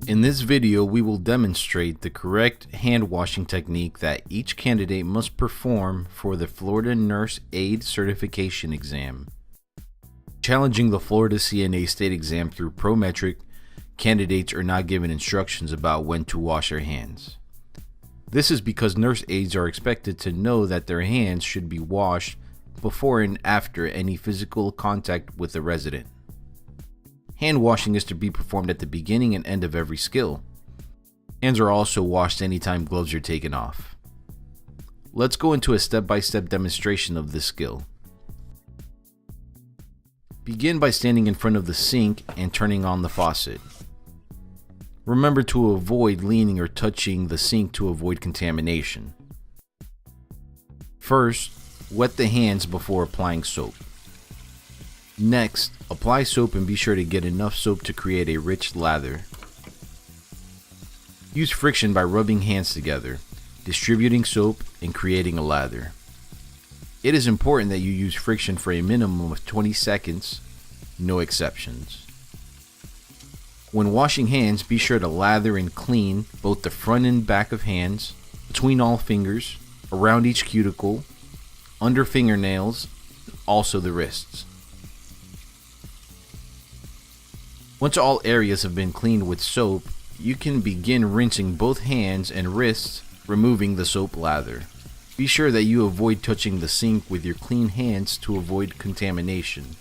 In this video, we will demonstrate the correct hand washing technique that each candidate must perform for the Florida Nurse Aide Certification Exam. Challenging the Florida CNA state exam through Prometric, candidates are not given instructions about when to wash their hands. This is because nurse aides are expected to know that their hands should be washed before and after any physical contact with the resident. Hand washing is to be performed at the beginning and end of every skill. Hands are also washed anytime gloves are taken off. Let's go into a step-by-step demonstration of this skill. Begin by standing in front of the sink and turning on the faucet. Remember to avoid leaning or touching the sink to avoid contamination. First, wet the hands before applying soap. Next, apply soap and be sure to get enough soap to create a rich lather. Use friction by rubbing hands together, distributing soap, and creating a lather. It is important that you use friction for a minimum of 20 seconds, no exceptions. When washing hands, be sure to lather and clean both the front and back of hands, between all fingers, around each cuticle, under fingernails, also the wrists. Once all areas have been cleaned with soap, you can begin rinsing both hands and wrists, removing the soap lather. Be sure that you avoid touching the sink with your clean hands to avoid contamination.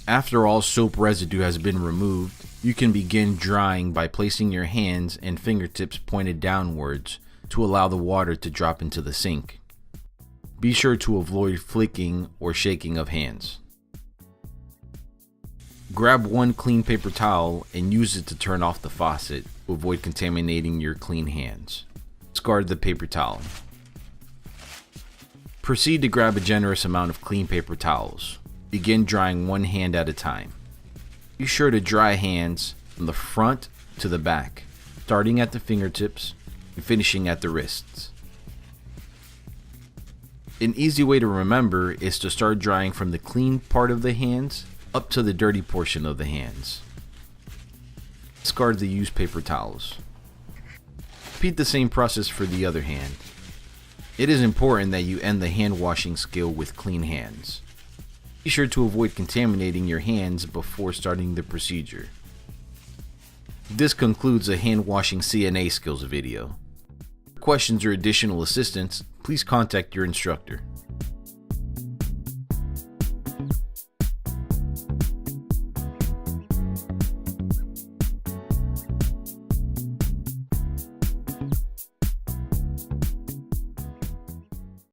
After all soap residue has been removed, you can begin drying by placing your hands and fingertips pointed downwards to allow the water to drop into the sink. Be sure to avoid flicking or shaking of hands. Grab one clean paper towel and use it to turn off the faucet to avoid contaminating your clean hands. Discard the paper towel. Proceed to grab a generous amount of clean paper towels. Begin drying one hand at a time. Be sure to dry hands from the front to the back, starting at the fingertips and finishing at the wrists. An easy way to remember is to start drying from the clean part of the hands up to the dirty portion of the hands. Discard the used paper towels. Repeat the same process for the other hand. It is important that you end the hand washing skill with clean hands. Be sure to avoid contaminating your hands before starting the procedure. This concludes the hand washing CNA skills video. For questions or additional assistance, please contact your instructor.